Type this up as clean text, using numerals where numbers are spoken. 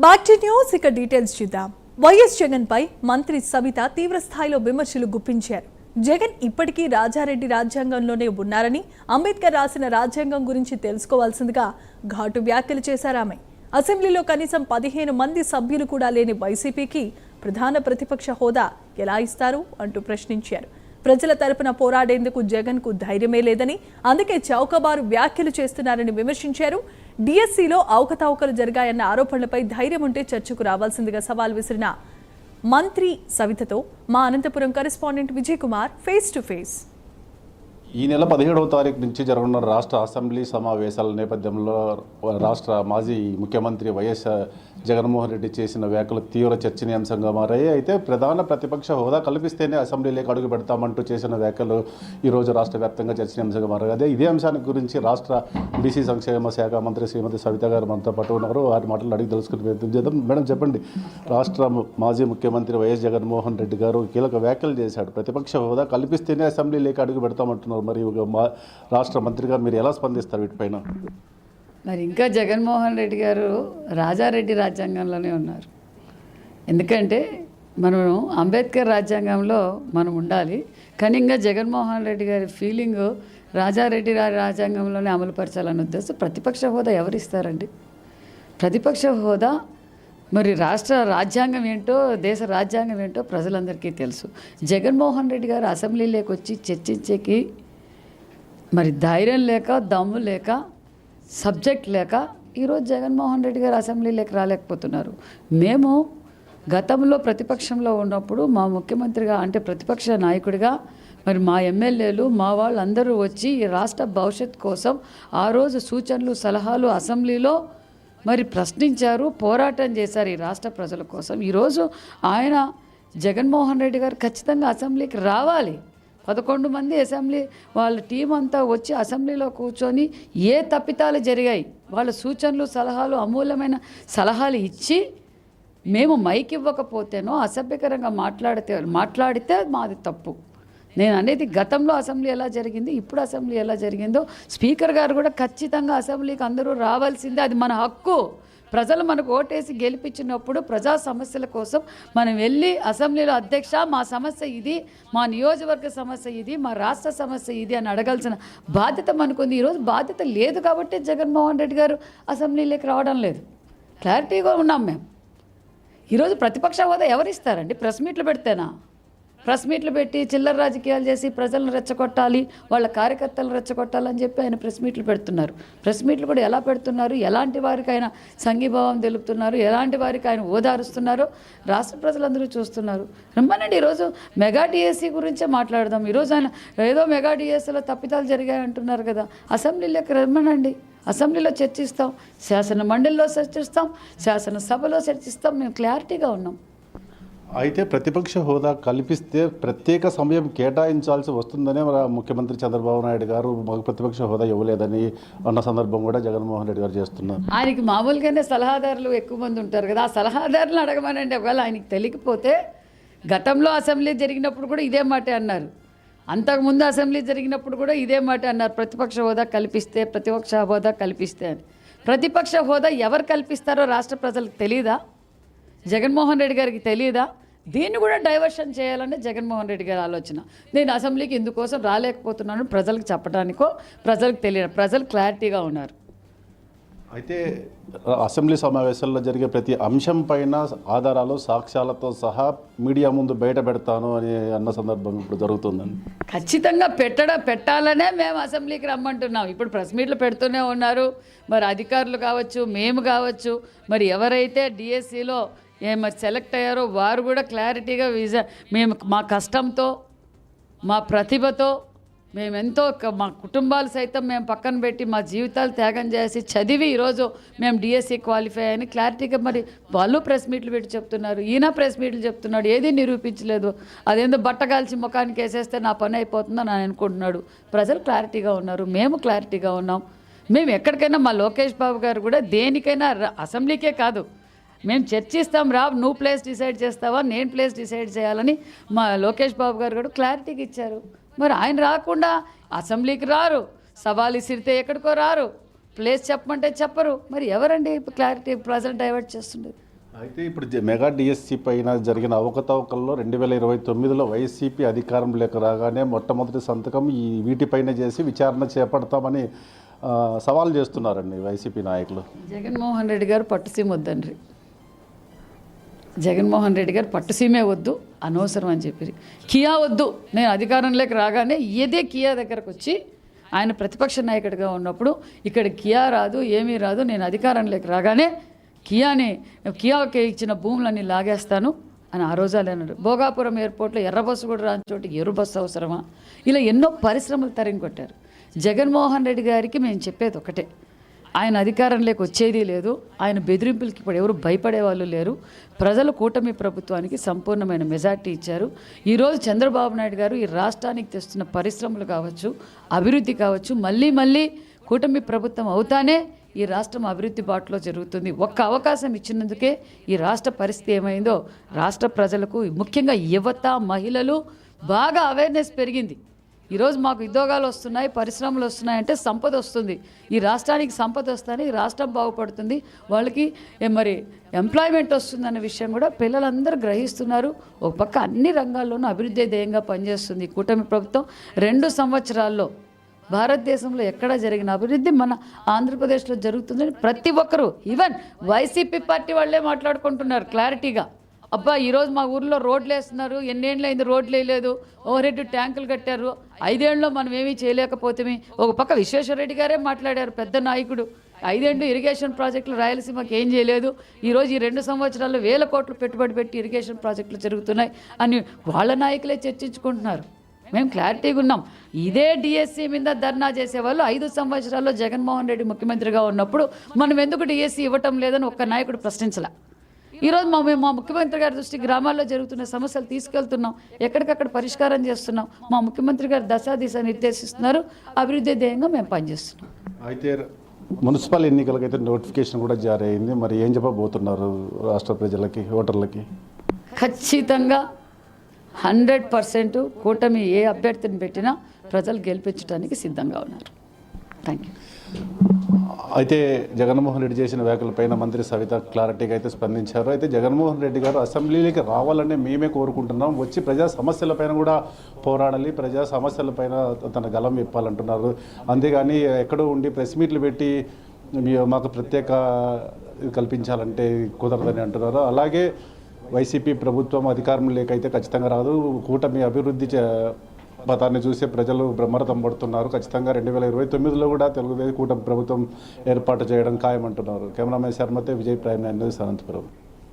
Back to news. ఇక details చూద్దాం. YS Jagan పై మంత్రి సవిత తీవ్ర స్థాయిలో విమర్శలు గుప్పించారు. జగన్ ఇప్పటికీ రాజారెడ్డి రాజ్యాంగంలోనే ఉన్నారని, అంబేద్కర్ రాసిన రాజ్యాంగం గురించి తెలుసుకోవాల్సిందిగా ఘాటు వ్యాఖ్యలు చేశారు ఆమె. అసెంబ్లీలో కనీసం 15 మంది సభ్యులు కూడా లేని వైసీపీకి ప్రధాన ప్రతిపక్ష హోదా ఎలా ఇస్తారు అంటూ ప్రశ్నించారు. ప్రజల తరపున పోరాడేందుకు జగన్కు ధైర్యమే లేదని, అందుకే చౌకబారు వ్యాఖ్యలు చేస్తున్నారని విమర్శించారు. డిఎస్సిలో అవకతవకలు జరిగాయన్న ఆరోపణలపై ధైర్యం ఉంటే చర్చకు రావాల్సిందిగా సవాల్ విసిరిన మంత్రి సవితతో మా Anantapuram correspondent Vijay Kumar face to face. ఈ నెల 17వ తారీఖు నుంచి జరగనున్న రాష్ట్ర అసెంబ్లీ సమావేశాల నేపథ్యంలో రాష్ట్ర మాజీ ముఖ్యమంత్రి వైఎస్ జగన్మోహన్ రెడ్డి చేసిన వ్యాఖ్యలు తీవ్ర చర్చనీయాంశంగా మారాయి. అయితే ప్రధాన ప్రతిపక్ష హోదా కల్పిస్తేనే అసెంబ్లీలోకి అడుగు పెడతామంటూ చేసిన వ్యాఖ్యలు ఈరోజు రాష్ట్ర వ్యాప్తంగా చర్చనీయాంశంగా మారాయి. అదే ఇదే అంశానికి గురించి రాష్ట్ర బీసీ సంక్షేమ శాఖ మంత్రి శ్రీమతి సవిత గారు మనతో పాటు ఉన్నారు. వారి మాటలు అడిగి తెలుసుకునే ప్రయత్నం చేద్దాం. మేడం, చెప్పండి. రాష్ట్ర మాజీ ముఖ్యమంత్రి వైఎస్ జగన్మోహన్ రెడ్డి గారు కీలక వ్యాఖ్యలు చేశాడు. ప్రతిపక్ష హోదా కల్పిస్తేనే అసెంబ్లీలోకి అడుగు పెడతామంటున్నారు. మరి రాష్ట్ర మంత్రి గారు మీరు ఎలా స్పందిస్తారు వీటిపైన? మరి ఇంకా జగన్మోహన్ రెడ్డి గారు రాజారెడ్డి రాజ్యాంగంలోనే ఉన్నారు. ఎందుకంటే మనం అంబేద్కర్ రాజ్యాంగంలో మనం ఉండాలి, కానీ ఇంకా జగన్మోహన్ రెడ్డి గారి ఫీలింగ్ రాజారెడ్డి రాజ్యాంగంలోనే అమలుపరచాలనే ఉద్దేశం. ప్రతిపక్ష హోదా ఎవరిస్తారండి? ప్రతిపక్ష హోదా మరి రాష్ట్ర రాజ్యాంగం ఏంటో, దేశ రాజ్యాంగం ఏంటో ప్రజలందరికీ తెలుసు. జగన్మోహన్ రెడ్డి గారు అసెంబ్లీలోకి వచ్చి చర్చించేకి మరి ధైర్యం లేక, దమ్ము లేక, సబ్జెక్ట్ లేక ఈరోజు జగన్మోహన్ రెడ్డి గారు అసెంబ్లీలోకి రాలేకపోతున్నారు. మేము గతంలో ప్రతిపక్షంలో ఉన్నప్పుడు మా ముఖ్యమంత్రిగా అంటే ప్రతిపక్ష నాయకుడిగా మరి మా ఎమ్మెల్యేలు మా వాళ్ళందరూ వచ్చి ఈ రాష్ట్ర భవిష్యత్ కోసం ఆ రోజు సూచనలు సలహాలు అసెంబ్లీలో మరి ప్రశ్నించారు, పోరాటం చేశారు ఈ రాష్ట్ర ప్రజల కోసం. ఈరోజు ఆయన జగన్మోహన్ రెడ్డి గారు ఖచ్చితంగా అసెంబ్లీకి రావాలి. 11 మంది అసెంబ్లీ వాళ్ళ టీం అంతా వచ్చి అసెంబ్లీలో కూర్చొని ఏ తప్పితాలు జరిగాయి వాళ్ళ సూచనలు సలహాలు అమూల్యమైన సలహాలు ఇచ్చి, మేము మైక్ ఇవ్వకపోతేనో అసభ్యకరంగా మాట్లాడితే మాది తప్పు. నేను అనేది గతంలో అసెంబ్లీ ఎలా జరిగింది, ఇప్పుడు అసెంబ్లీ ఎలా జరిగిందో స్పీకర్ గారు కూడా ఖచ్చితంగా అసెంబ్లీకి అందరూ రావాల్సిందే. అది మన హక్కు. ప్రజలు మనకు ఓటేసి గెలిపించినప్పుడు ప్రజా సమస్యల కోసం మనం వెళ్ళి అసెంబ్లీలో అధ్యక్ష మా సమస్య ఇది, మా నియోజకవర్గ సమస్య ఇది, మా రాష్ట్ర సమస్య ఇది అని అడగాల్సిన బాధ్యత మనకుంది. ఈరోజు బాధ్యత లేదు కాబట్టి జగన్మోహన్ రెడ్డి గారు అసెంబ్లీలోకి రావడం లేదు. క్లారిటీగా ఉన్నాం మేము. ఈరోజు ప్రతిపక్ష హోదా ఎవరిస్తారండి? ప్రెస్ మీట్లు పెడితేనా? ప్రెస్ మీట్లు పెట్టి చిల్లర రాజకీయాలు చేసి ప్రజలను రెచ్చగొట్టాలి, వాళ్ళ కార్యకర్తలను రెచ్చగొట్టాలని చెప్పి ఆయన ప్రెస్ మీట్లు పెడుతున్నారు. ప్రెస్ మీట్లు కూడా ఎలా పెడుతున్నారు, ఎలాంటి వారికి ఆయన సంఘీభావం తెలుపుతున్నారు, ఎలాంటి వారికి ఆయన ఓదారుస్తున్నారు రాష్ట్ర ప్రజలందరూ చూస్తున్నారు. రమ్మనండి, ఈరోజు మెగా డిఎస్సి గురించే మాట్లాడదాం. ఈరోజు ఆయన ఏదో మెగా డిఎస్సిలో తప్పిదాలు జరిగాయంటున్నారు కదా, అసెంబ్లీలోకి రమ్మనండి. అసెంబ్లీలో చర్చిస్తాం, శాసన మండలిలో చర్చిస్తాం, శాసనసభలో చర్చిస్తాం. మేము క్లారిటీగా ఉన్నాం. అయితే ప్రతిపక్ష హోదా కల్పిస్తే ప్రత్యేక సమయం కేటాయించాల్సి వస్తుందనే ముఖ్యమంత్రి చంద్రబాబు నాయుడు గారు మాకు ప్రతిపక్ష హోదా ఇవ్వలేదని అన్న సందర్భం కూడా జగన్మోహన్ రెడ్డి గారు చేస్తున్నారు. ఆయనకి మామూలుగానే సలహాదారులు ఎక్కువ మంది ఉంటారు కదా, ఆ సలహాదారులను అడగమనండి. ఒకవేళ ఆయనకి తెలియకపోతే గతంలో అసెంబ్లీ జరిగినప్పుడు కూడా ఇదే మాట అన్నారు, అంతకుముందు అసెంబ్లీ జరిగినప్పుడు కూడా ఇదే మాట అన్నారు, ప్రతిపక్ష హోదా కల్పిస్తే, ప్రతిపక్ష హోదా కల్పిస్తే అని. ప్రతిపక్ష హోదా ఎవరు కల్పిస్తారో రాష్ట్ర ప్రజలకు తెలియదా? జగన్మోహన్ రెడ్డి గారికి తెలియదా? దీన్ని కూడా డైవర్షన్ చేయాలని జగన్మోహన్ రెడ్డి గారి ఆలోచన. నేను అసెంబ్లీకి ఇందుకోసం రాలేకపోతున్నాను ప్రజలకు చెప్పడానికో, ప్రజలకు తెలియదు. ప్రజలు క్లారిటీగా ఉన్నారు. అయితే అసెంబ్లీ సమావేశాల్లో జరిగే ప్రతి అంశం పైన ఆధారాలు సాక్ష్యాలతో సహా మీడియా ముందు బయట పెడతాను అని అన్న సందర్భం ఇప్పుడు జరుగుతుందని. ఖచ్చితంగా పెట్టాలనే మేము అసెంబ్లీకి రమ్మంటున్నాం. ఇప్పుడు ప్రెస్ మీట్లు పెడుతూనే ఉన్నారు. మరి అధికారులు కావచ్చు, మేము కావచ్చు, మరి ఎవరైతే డిఎస్సిలో మరి సెలెక్ట్ అయ్యారో వారు కూడా క్లారిటీగా మేము మా కష్టంతో, మా ప్రతిభతో, మేమెంతో మా కుటుంబాలు సైతం మేము పక్కన పెట్టి మా జీవితాలు త్యాగం చేసి చదివి ఈరోజు మేము డిఎస్సి క్వాలిఫై అని క్లారిటీగా మరి వాళ్ళు ప్రెస్ మీట్లు పెట్టి చెప్తున్నారు. ఈయన ప్రెస్ మీట్లు చెప్తున్నాడు, ఏది నిరూపించలేదు. అదేందో బట్టగాల్చి ముఖానికి వేసేస్తే నా పని అయిపోతుందని ఆయన అనుకుంటున్నాడు. ప్రజలు క్లారిటీగా ఉన్నారు, మేము క్లారిటీగా ఉన్నాం. మేము ఎక్కడికైనా మా లోకేష్ బాబు గారు కూడా దేనికైనా అసెంబ్లీకే కాదు మేము చర్చిస్తాం, రా నువ్వు ప్లేస్ డిసైడ్ చేస్తావా, నేను ప్లేస్ డిసైడ్ చేయాలని మా లోకేష్ బాబు గారు కూడా క్లారిటీగా ఇచ్చారు. మరి ఆయన రాకుండా అసెంబ్లీకి రారు, సవాల్ ఇసిరితే ఎక్కడికో రారు, ప్లేస్ చెప్పమంటే చెప్పరు. మరి ఎవరండి క్లారిటీ ప్రజలు డైవర్ట్ చేస్తుండేది? అయితే ఇప్పుడు మెగా డిఎస్సి పైన జరిగిన అవకతవకల్లో 2029లో వైసీపీ అధికారంలోకి రాగానే మొట్టమొదటి సంతకం వీటిపైన చేసి విచారణ చేపడతామని సవాల్ చేస్తున్నారండి వైసీపీ నాయకులు. జగన్మోహన్ రెడ్డి గారు పట్టుసీమ వద్దండి. జగన్మోహన్ రెడ్డి గారు పట్టుసీమే వద్దు, అనవసరం అని చెప్పి కియా వద్దు. నేను అధికారంలోకి రాగానే ఇదే కియా దగ్గరకు వచ్చి ఆయన ప్రతిపక్ష నాయకుడిగా ఉన్నప్పుడు ఇక్కడ కియా రాదు, ఏమీ రాదు, నేను అధికారంలోకి రాగానే కియాకి ఇచ్చిన భూములన్నీ లాగేస్తాను అని ఆ రోజు అన్నాడు. భోగాపురం ఎయిర్పోర్ట్లో ఎర్ర బస్సు కూడా రాని చోటు ఎర్ర బస్సు అవసరమా? ఇలా ఎన్నో పరిశ్రమలు తరిగి కొట్టారు. జగన్మోహన్ రెడ్డి గారికి మేము చెప్పేది ఒకటే, ఆయన అధికారంలోకి వచ్చేది లేదు, ఆయన బెదిరింపులకి ఇప్పుడు ఎవరు భయపడే వాళ్ళు లేరు. ప్రజలు కూటమి ప్రభుత్వానికి సంపూర్ణమైన మెజార్టీ ఇచ్చారు. ఈరోజు చంద్రబాబు నాయుడు గారు ఈ రాష్ట్రానికి తెస్తున్న పరిశ్రమలు కావచ్చు, అభివృద్ధి కావచ్చు, మళ్ళీ కూటమి ప్రభుత్వం అవుతానే ఈ రాష్ట్రం అభివృద్ధి బాటలో జరుగుతుంది. ఒక్క అవకాశం ఇచ్చినందుకే ఈ రాష్ట్ర పరిస్థితి ఏమైందో రాష్ట్ర ప్రజలకు, ముఖ్యంగా యువత, మహిళలు బాగా అవేర్నెస్ పెరిగింది. ఈరోజు మాకు ఉద్యోగాలు వస్తున్నాయి, పరిశ్రమలు వస్తున్నాయంటే సంపద వస్తుంది. ఈ రాష్ట్రానికి సంపద వస్తేనే ఈ రాష్ట్రం బాగుపడుతుంది, వాళ్ళకి మరి ఎంప్లాయ్మెంట్ వస్తుందన్న విషయం కూడా పిల్లలందరూ గ్రహిస్తున్నారు. ఒక పక్క అన్ని రంగాల్లోనూ అభివృద్ధి ధ్యేయంగా పనిచేస్తుంది కూటమి ప్రభుత్వం. 2 సంవత్సరాల్లో భారతదేశంలో ఎక్కడ జరిగిన అభివృద్ధి మన ఆంధ్రప్రదేశ్లో జరుగుతుందని ప్రతి ఒక్కరూ, ఈవెన్ వైసీపీ పార్టీ వాళ్ళే మాట్లాడుకుంటున్నారు క్లారిటీగా. అబ్బా ఈరోజు మా ఊర్లో రోడ్లు వేస్తున్నారు, ఎన్నేళ్ళు అయింది రోడ్లు వేయలేదు, ఓవర్ హెడ్ ట్యాంకులు కట్టారు, 5 ఏళ్ళలో మనం ఏమీ చేయలేకపోతే. ఒక పక్క విశ్వేశ్వరరెడ్డి గారే మాట్లాడారు, పెద్ద నాయకుడు, 5 ఏళ్ళు ఇరిగేషన్ ప్రాజెక్టులు రాయలసీమకి ఏం చేయలేదు, ఈరోజు ఈ 2 సంవత్సరాల్లో 1000 కోట్లు పెట్టుబడి పెట్టి ఇరిగేషన్ ప్రాజెక్టులు జరుగుతున్నాయి అని వాళ్ళ నాయకులే చర్చించుకుంటున్నారు. మేము క్లారిటీగా ఉన్నాం. ఇదే డిఎస్సి మీద ధర్నా చేసేవాళ్ళు 5 సంవత్సరాల్లో జగన్మోహన్ రెడ్డి ముఖ్యమంత్రిగా ఉన్నప్పుడు మనం ఎందుకు డిఎస్సి ఇవ్వటం లేదని ఒక్క నాయకుడు ప్రశ్నించలే. ఈరోజు మా ముఖ్యమంత్రి గారి దృష్టి గ్రామాల్లో జరుగుతున్న సమస్యలు తీసుకెళ్తున్నాం, ఎక్కడికక్కడ పరిష్కారం చేస్తున్నాం. మా ముఖ్యమంత్రి గారు దిశ నిర్దేశిస్తున్నారు, అభివృద్ధి ధ్యేయంగా మేము పనిచేస్తున్నాం. అయితే మున్సిపల్ ఎన్నికలకైతే నోటిఫికేషన్ కూడా జారీ అయింది, మరి ఏం చెప్పబోతున్నారు రాష్ట్ర ప్రజలకి, ఓటర్లకి? ఖచ్చితంగా 100% కూటమి ఏ అభ్యర్థిని పెట్టినా ప్రజలు గెలిపించడానికి సిద్ధంగా ఉన్నారు. Thank you. అయితే జగన్మోహన్ రెడ్డి చేసిన వ్యాఖ్యలపైన మంత్రి సవిత క్లారిటీగా అయితే స్పందించారు. అయితే జగన్మోహన్ రెడ్డి గారు అసెంబ్లీకి రావాలని మేమే కోరుకుంటున్నాం, వచ్చి ప్రజా సమస్యలపైన కూడా పోరాడాలి, ప్రజా సమస్యలపైన తన గలం ఇప్పాలంటున్నారు. అంతేగాని ఎక్కడో ఉండి ప్రెస్ మీట్లు పెట్టి మాకు ప్రత్యేక కల్పించాలంటే కుదరదని అంటున్నారు. అలాగే వైసీపీ ప్రభుత్వం అధికారం లేకైతే ఖచ్చితంగా రాదు, కూటమి అభివృద్ధి పథాన్ని చూసే ప్రజలు బ్రహ్మరథం పడుతున్నారు, ఖచ్చితంగా 2029లో కూడా తెలుగుదేశం కూటమి ప్రభుత్వం ఏర్పాటు చేయడం ఖాయమంటున్నారు. కెమెరామెన్ శర్మతే, విజయ్ ప్రైమ్ 9 న్యూస్, అనంతపురం.